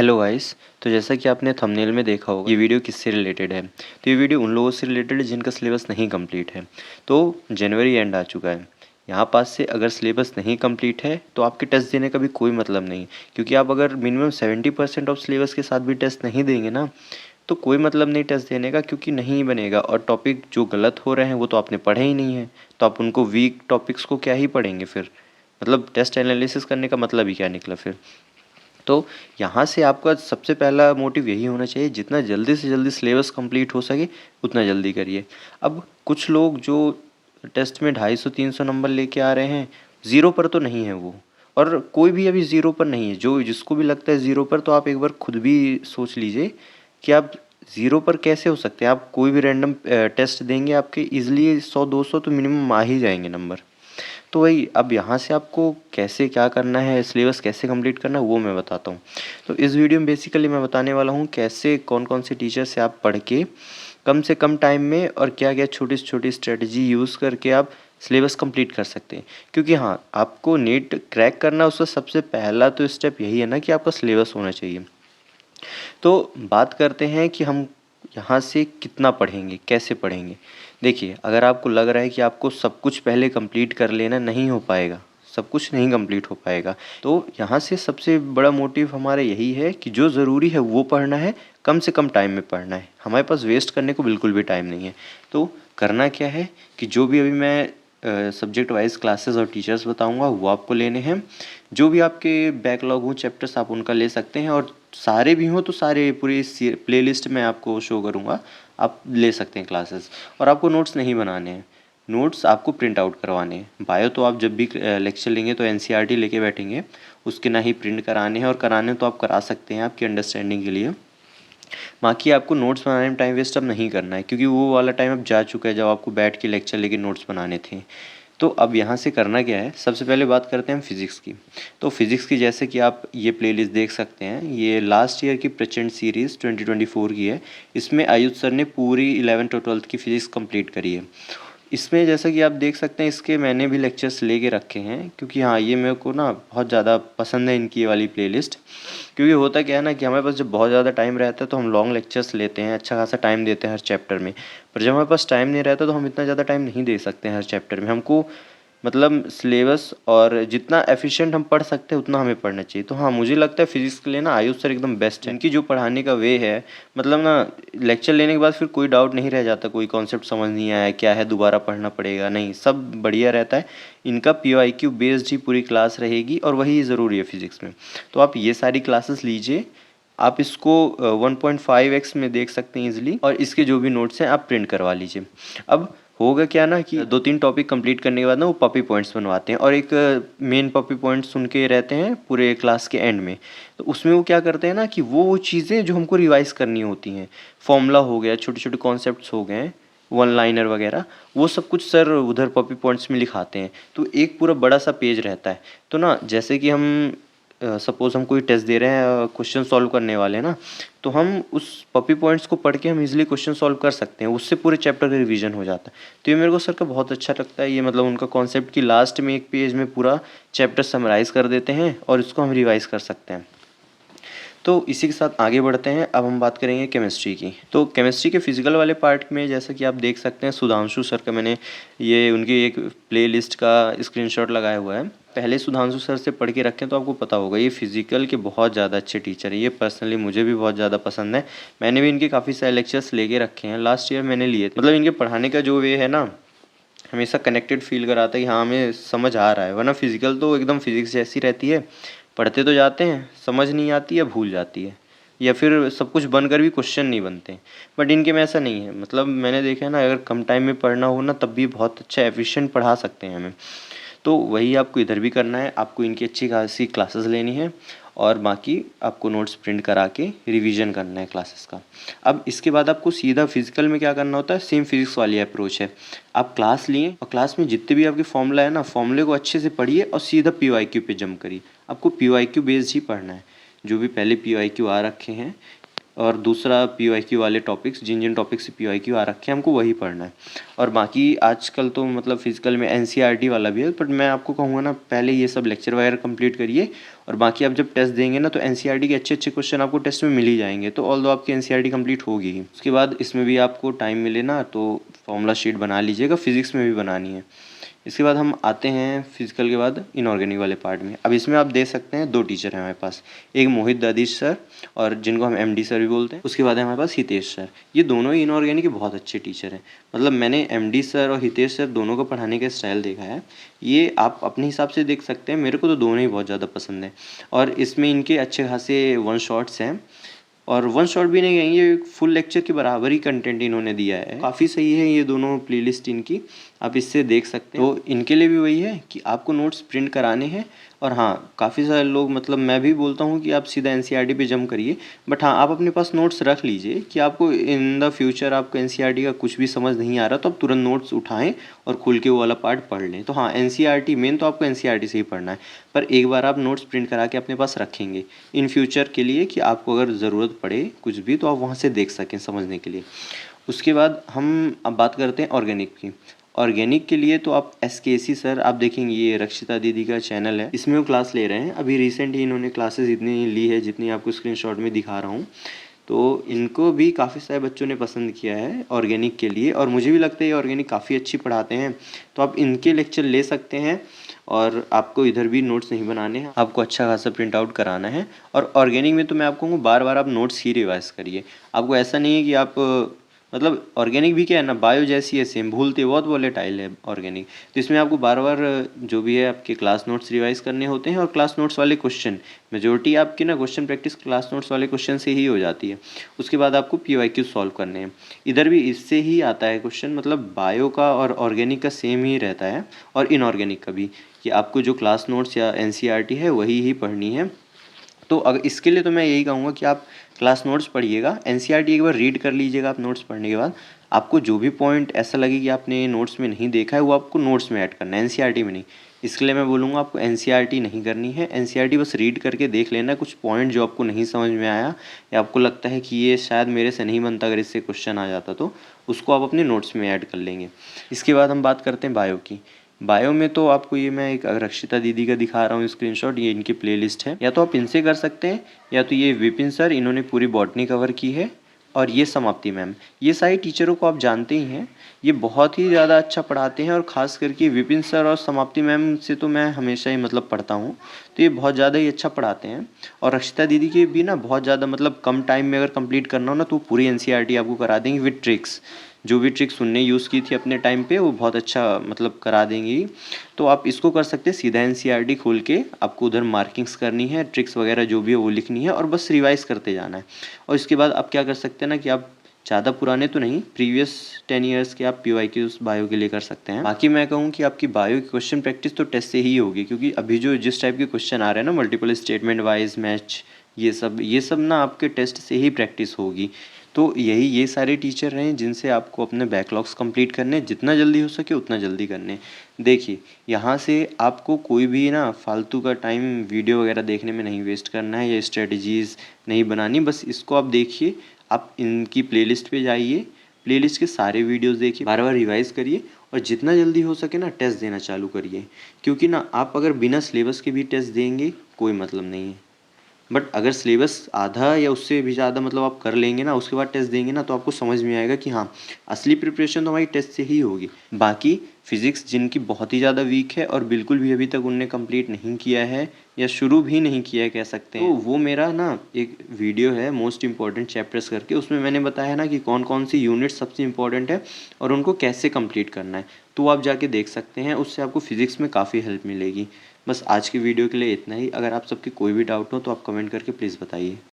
Hello guys. तो जैसा कि आपने थंबनेल में देखा होगा, ये वीडियो किससे रिलेटेड है। तो ये वीडियो उन लोगों से रिलेटेड है जिनका सिलेबस नहीं कंप्लीट है। तो जनवरी एंड आ चुका है, यहाँ पास से अगर सिलेबस नहीं कंप्लीट है तो आपके टेस्ट देने का भी कोई मतलब नहीं, क्योंकि आप अगर मिनिमम 70% ऑफ सिलेबस के साथ भी टेस्ट नहीं देंगे ना, तो कोई मतलब नहीं टेस्ट देने का, क्योंकि नहीं बनेगा। और टॉपिक जो गलत हो रहे हैं वो तो आपने पढ़े ही नहीं है, तो आप उनको वीक टॉपिक्स को क्या ही पढ़ेंगे फिर। मतलब टेस्ट एनालिसिस करने का मतलब ही क्या निकला फिर। तो यहाँ से आपका सबसे पहला मोटिव यही होना चाहिए, जितना जल्दी से जल्दी सिलेबस कंप्लीट हो सके उतना जल्दी करिए। अब कुछ लोग जो टेस्ट में 250-300 नंबर लेके आ रहे हैं, ज़ीरो पर तो नहीं है वो, और कोई भी अभी ज़ीरो पर नहीं है। जो जिसको भी लगता है ज़ीरो पर, तो आप एक बार खुद भी सोच लीजिए कि आप ज़ीरो पर कैसे हो सकते हैं। आप कोई भी रैंडम टेस्ट देंगे, आपके ईजिली 100-200 तो मिनिमम आ ही जाएंगे नंबर। तो वही, अब यहाँ से आपको कैसे क्या करना है, सिलेबस कैसे कंप्लीट करना है, वो मैं बताता हूँ। तो इस वीडियो में बेसिकली मैं बताने वाला हूँ कैसे कौन कौन से टीचर से आप पढ़ के कम से कम टाइम में और क्या क्या छोटी से छोटी स्ट्रेटजी यूज़ करके आप सिलेबस कंप्लीट कर सकते हैं। क्योंकि हाँ, आपको नीट क्रैक करना, उसका सबसे पहला तो स्टेप यही है ना कि आपका सिलेबस होना चाहिए। तो बात करते हैं कि हम यहाँ से कितना पढ़ेंगे, कैसे पढ़ेंगे। देखिए, अगर आपको लग रहा है कि आपको सब कुछ पहले कंप्लीट कर लेना, नहीं हो पाएगा, सब कुछ नहीं कंप्लीट हो पाएगा। तो यहाँ से सबसे बड़ा मोटिव हमारा यही है कि जो ज़रूरी है वो पढ़ना है, कम से कम टाइम में पढ़ना है। हमारे पास वेस्ट करने को बिल्कुल भी टाइम नहीं है। तो करना क्या है कि जो भी अभी मैं सब्जेक्ट वाइज क्लासेस और टीचर्स बताऊंगा वो आपको लेने हैं। जो भी आपके बैकलॉग हो चैप्टर्स, आप उनका ले सकते हैं, और सारे भी हों तो सारे पूरी प्लेलिस्ट में आपको शो करूँगा, आप ले सकते हैं क्लासेस। और आपको नोट्स नहीं बनाने हैं, नोट्स आपको प्रिंट आउट करवाने हैं। बायो तो आप जब भी लेक्चर लेंगे तो एनसीईआरटी लेके बैठेंगे, उसके ना ही प्रिंट कराने हैं, और कराने तो आप करा सकते हैं आपकी अंडरस्टैंडिंग के लिए। बाकी आपको नोट्स बनाने में टाइम वेस्ट अब नहीं करना है, क्योंकि वो वाला टाइम अब जा चुका है जब आपको बैठ के लेक्चर लेके नोट्स बनाने थे। तो अब यहाँ से करना क्या है, सबसे पहले बात करते हैं हम फिज़िक्स की। तो फिज़िक्स की, जैसे कि आप ये प्लेलिस्ट देख सकते हैं, ये लास्ट ईयर की प्रचंड सीरीज़ 2024 की है। इसमें आयुष सर ने पूरी 11th और 12th की फ़िज़िक्स कंप्लीट करी है। इसमें जैसा कि आप देख सकते हैं, इसके मैंने भी लेक्चर्स लेके रखे हैं, क्योंकि हाँ, ये मेरे को ना बहुत ज़्यादा पसंद है इनकी वाली प्लेलिस्ट। क्योंकि होता क्या है ना कि हमारे पास जब बहुत ज़्यादा टाइम रहता है तो हम लॉन्ग लेक्चर्स लेते हैं, अच्छा खासा टाइम देते हैं हर चैप्टर में। पर जब हमारे पास टाइम नहीं रहता तो हम इतना ज़्यादा टाइम नहीं दे सकते हैं हर चैप्टर में। हमको मतलब सिलेबस और जितना एफिशिएंट हम पढ़ सकते हैं उतना हमें पढ़ना चाहिए। तो हाँ, मुझे लगता है फिजिक्स के लिए ना आयुष सर एकदम बेस्ट है। इनकी जो पढ़ाने का वे है, मतलब ना, लेक्चर लेने के बाद फिर कोई डाउट नहीं रह जाता, कोई कॉन्सेप्ट समझ नहीं आया क्या है, दोबारा पढ़ना पड़ेगा, नहीं, सब बढ़िया रहता है। इनका PYQ बेस्ड ही पूरी क्लास रहेगी, और वही ज़रूरी है फिजिक्स में। तो आप ये सारी क्लासेस लीजिए। आप इसको 1.5x में देख सकते हैं इजीली, और इसके जो भी नोट्स हैं आप प्रिंट करवा लीजिए। अब होगा क्या ना कि 2-3 टॉपिक कंप्लीट करने के बाद ना वो पॉपी पॉइंट्स बनवाते हैं, और एक मेन पॉपी पॉइंट्स उनके रहते हैं पूरे क्लास के एंड में। तो उसमें वो क्या करते हैं ना कि वो चीज़ें जो हमको रिवाइज़ करनी होती हैं, फॉर्मूला हो गया, छोटे छोटे कॉन्सेप्ट्स हो गए, वन लाइनर वगैरह, वो सब कुछ सर उधर पॉपी पॉइंट्स में लिखाते हैं। तो एक पूरा बड़ा सा पेज रहता है। तो ना, जैसे कि हम सपोज़ हम कोई टेस्ट दे रहे हैं, क्वेश्चन सॉल्व करने वाले हैं ना, तो हम उस पॉपी पॉइंट्स को पढ़ के हम इजीली क्वेश्चन सॉल्व कर सकते हैं, उससे पूरे चैप्टर का रिवीजन हो जाता है। तो ये मेरे को सर का बहुत अच्छा लगता है। ये मतलब उनका कॉन्सेप्ट की लास्ट में एक पेज में पूरा चैप्टर समराइज़ कर देते हैं, और इसको हम रिवाइज़ कर सकते हैं। तो इसी के साथ आगे बढ़ते हैं। अब हम बात करेंगे केमिस्ट्री की। तो केमिस्ट्री के फिजिकल वाले पार्ट में जैसा कि आप देख सकते हैं, सुधांशु सर का मैंने ये उनकी एक प्लेलिस्ट का स्क्रीनशॉट लगाया हुआ है। पहले सुधांशु सर से पढ़ के रखें तो आपको पता होगा, ये फिजिकल के बहुत ज़्यादा अच्छे टीचर हैं। ये पर्सनली मुझे भी बहुत ज़्यादा पसंद है। मैंने भी इनके काफ़ी सारे लेक्चर्स लेके रखे हैं, लास्ट ईयर मैंने लिए थे। मतलब इनके पढ़ाने का जो वे है ना, हमेशा कनेक्टेड फील कराता है कि हाँ, हमें समझ आ रहा है। वरना फिजिकल तो एकदम फिजिक्स जैसी रहती है, पढ़ते तो जाते हैं, समझ नहीं आती या भूल जाती है, या फिर सब कुछ बनकर भी क्वेश्चन नहीं बनते। बट इनके में ऐसा नहीं है। मतलब मैंने देखा है ना, अगर कम टाइम में पढ़ना हो ना, तब भी बहुत अच्छा एफिशिएंट पढ़ा सकते हैं हमें। तो वही आपको इधर भी करना है, आपको इनकी अच्छी खासी क्लासेस लेनी है, और बाकी आपको नोट्स प्रिंट करा के रिवीजन करना है क्लासेस का। अब इसके बाद आपको सीधा फिजिकल में क्या करना होता है, सेम फिजिक्स वाली अप्रोच है। आप क्लास लिए, और क्लास में जितने भी आपके फॉर्मूला है ना, फॉर्मूले को अच्छे से पढ़िए और सीधा PYQ पे जंप करिए। आपको PYQ बेस्ड ही पढ़ना है। जो भी पहले PYQ आ रखे हैं और दूसरा पीवाईक्यू वाले टॉपिक्स, जिन जिन टॉपिक से पीवाईक्यू आ रखे हैं हमको वही पढ़ना है। और बाकी आजकल तो मतलब फिजिकल में एनसीईआरटी वाला भी है, बट मैं आपको कहूँगा ना पहले ये सब लेक्चर वगैरह कंप्लीट करिए, और बाकी आप जब टेस्ट देंगे ना तो एनसीईआरटी के अच्छे अच्छे क्वेश्चन आपको टेस्ट में मिल ही जाएंगे। तो ऑल दो आपकी एनसीईआरटी कंप्लीट होगी ही। उसके बाद इसमें भी आपको टाइम मिले ना तो फॉर्मूला शीट बना लीजिएगा, फिजिक्स में भी बनानी है। इसके बाद हम आते हैं फिजिकल के बाद इनऑर्गेनिक वाले पार्ट में। अब इसमें आप देख सकते हैं 2 टीचर हैं हमारे पास, एक मोहित दादिश सर और जिनको हम एमडी सर भी बोलते हैं। उसके बाद है हमारे पास हितेश सर। ये दोनों ही इनऑर्गेनिक के बहुत अच्छे टीचर हैं। मतलब मैंने एमडी सर और हितेश सर दोनों को पढ़ाने का स्टाइल देखा है। ये आप अपने हिसाब से देख सकते हैं, मेरे को तो दोनों ही बहुत ज़्यादा पसंद है। और इसमें इनके अच्छे खासे वन शॉट्स हैं, और वन शॉट भी नहीं कहेंगे, ये फुल लेक्चर के बराबर ही कंटेंट इन्होंने दिया है। काफ़ी सही है ये दोनों प्लेलिस्ट इनकी, आप इससे देख सकते हैं। तो इनके लिए भी वही है कि आपको नोट्स प्रिंट कराने हैं। और हाँ, काफ़ी सारे लोग, मतलब मैं भी बोलता हूँ कि आप सीधा एनसीईआरटी पे जंप करिए, बट हाँ आप अपने पास नोट्स रख लीजिए कि आपको इन द फ्यूचर आपको एनसीईआरटी का कुछ भी समझ नहीं आ रहा तो आप तुरंत नोट्स उठाएं और खुल के वो वाला पार्ट पढ़ लें। तो हाँ, एनसीईआरटी मेन तो आपको एनसीईआरटी से ही पढ़ना है, पर एक बार आप नोट्स प्रिंट करा के अपने पास रखेंगे इन फ्यूचर के लिए कि आपको अगर ज़रूरत पड़े कुछ भी तो आप वहाँ से देख सकें समझने के लिए। उसके बाद हम अब बात करते हैं ऑर्गेनिक की। ऑर्गेनिक के लिए तो आप एसकेसी सर, आप देखेंगे ये रक्षिता दीदी का चैनल है, इसमें वो क्लास ले रहे हैं। अभी रिसेंट ही इन्होंने क्लासेस इतनी ली है जितनी आपको स्क्रीनशॉट में दिखा रहा हूँ। तो इनको भी काफ़ी सारे बच्चों ने पसंद किया है ऑर्गेनिक के लिए, और मुझे भी लगता है ये ऑर्गेनिक काफ़ी अच्छी पढ़ाते हैं। तो आप इनके लेक्चर ले सकते हैं, और आपको इधर भी नोट्स नहीं बनाने हैं, आपको अच्छा खासा प्रिंट आउट कराना है। और ऑर्गेनिक में तो मैं आपको कहूँगा बार बार आप नोट्स ही रिवाइज करिए। आपको ऐसा नहीं है कि आप मतलब ऑर्गेनिक भी क्या है ना, बायो जैसी है सेम, भूलते बहुत वोलेटाइल है ऑर्गेनिक। तो इसमें आपको बार बार जो भी है आपके क्लास नोट्स रिवाइज करने होते हैं, और क्लास नोट्स वाले क्वेश्चन मेजोरिटी आपकी ना क्वेश्चन प्रैक्टिस क्लास नोट्स वाले क्वेश्चन से ही हो जाती है। उसके बाद आपको पीवाईक्यू सॉल्व करने हैं। इधर भी इससे ही आता है क्वेश्चन, मतलब बायो का और ऑर्गेनिक का सेम ही रहता है, और इनऑर्गेनिक का भी, कि आपको जो क्लास नोट्स या एनसीईआरटी है वही ही पढ़नी है। तो अगर इसके लिए तो मैं यही कहूँगा कि आप क्लास नोट्स पढ़िएगा, एनसीईआरटी एक बार रीड कर लीजिएगा आप नोट्स पढ़ने के बाद। आपको जो भी पॉइंट ऐसा लगे कि आपने नोट्स में नहीं देखा है वो आपको नोट्स में ऐड करना है, एनसीईआरटी में नहीं। इसके लिए मैं बोलूँगा आपको एनसीईआरटी नहीं करनी है, एनसीईआरटी बस रीड करके देख लेना कुछ पॉइंट जो आपको नहीं समझ में आया या आपको लगता है कि ये शायद मेरे से नहीं बनता, अगर इससे क्वेश्चन आ जाता तो उसको आप अपने नोट्स में ऐड कर लेंगे। इसके बाद हम बात करते हैं बायो की। बायो में तो आपको ये मैं एक रक्षिता दीदी का दिखा रहा हूँ स्क्रीनशॉट, ये इनकी प्लेलिस्ट है, या तो आप इनसे कर सकते हैं, या तो ये विपिन सर, इन्होंने पूरी बॉटनी कवर की है, और ये समाप्ति मैम। ये सारे टीचरों को आप जानते ही हैं, ये बहुत ही ज़्यादा अच्छा पढ़ाते हैं। और ख़ास करके विपिन सर और समाप्ति मैम से तो मैं हमेशा ही मतलब पढ़ता हूँ, तो ये बहुत ज़्यादा ही अच्छा पढ़ाते हैं। और रक्षिता दीदी के भी ना बहुत ज़्यादा, मतलब कम टाइम में अगर कंप्लीट करना हो ना तो पूरी एनसीईआरटी आपको करा देंगे विद ट्रिक्स। जो भी ट्रिक्स उनने यूज़ की थी अपने टाइम पे वो बहुत अच्छा मतलब करा देंगी। तो आप इसको कर सकते हैं, सीधा एनसीईआरटी खोल के आपको उधर मार्किंग्स करनी है, ट्रिक्स वगैरह जो भी है वो लिखनी है, और बस रिवाइज करते जाना है। और इसके बाद आप क्या कर सकते हैं ना कि आप ज़्यादा पुराने तो नहीं, प्रीवियस 10 ईयर्स के आप पीवाईक्यूज बायो के लिए कर सकते हैं। बाकी मैं कहूँ कि आपकी बायो की क्वेश्चन प्रैक्टिस तो टेस्ट से ही होगी, क्योंकि अभी जो जिस टाइप के क्वेश्चन आ रहे हैं ना, मल्टीपल स्टेटमेंट वाइज मैच, ये सब ना आपके टेस्ट से ही प्रैक्टिस होगी। तो ये सारे टीचर हैं जिनसे आपको अपने बैकलॉग्स कंप्लीट करने, जितना जल्दी हो सके उतना जल्दी करने। देखिए, यहाँ से आपको कोई भी ना फालतू का टाइम वीडियो वगैरह देखने में नहीं वेस्ट करना है, या स्ट्रेटजीज़ नहीं बनानी। बस इसको आप देखिए, आप इनकी प्लेलिस्ट पे जाइए, प्लेलिस्ट के सारे वीडियोस देखिए, बार बार रिवाइज़ करिए, और जितना जल्दी हो सके ना टेस्ट देना चालू करिए। क्योंकि ना आप अगर बिना सिलेबस के भी टेस्ट देंगे कोई मतलब नहीं है, बट अगर सिलेबस आधा या उससे भी ज़्यादा मतलब आप कर लेंगे ना, उसके बाद टेस्ट देंगे ना, तो आपको समझ में आएगा कि हाँ, असली प्रिपरेशन तो हमारी टेस्ट से ही होगी। बाकी फिज़िक्स जिनकी बहुत ही ज़्यादा वीक है और बिल्कुल भी अभी तक उनने कंप्लीट नहीं किया है, या शुरू भी नहीं किया है कह सकते हैं, तो वो मेरा ना एक वीडियो है मोस्ट इंपॉर्टेंट चैप्टर्स करके, उसमें मैंने बताया ना कि कौन कौन सी यूनिट सबसे इंपॉर्टेंट है और उनको कैसे कंप्लीट करना है। तो आप जाके देख सकते हैं, उससे आपको फिज़िक्स में काफ़ी हेल्प मिलेगी। बस आज की वीडियो के लिए इतना ही। अगर आप सबके कोई भी डाउट हो तो आप कमेंट करके प्लीज़ बताइए।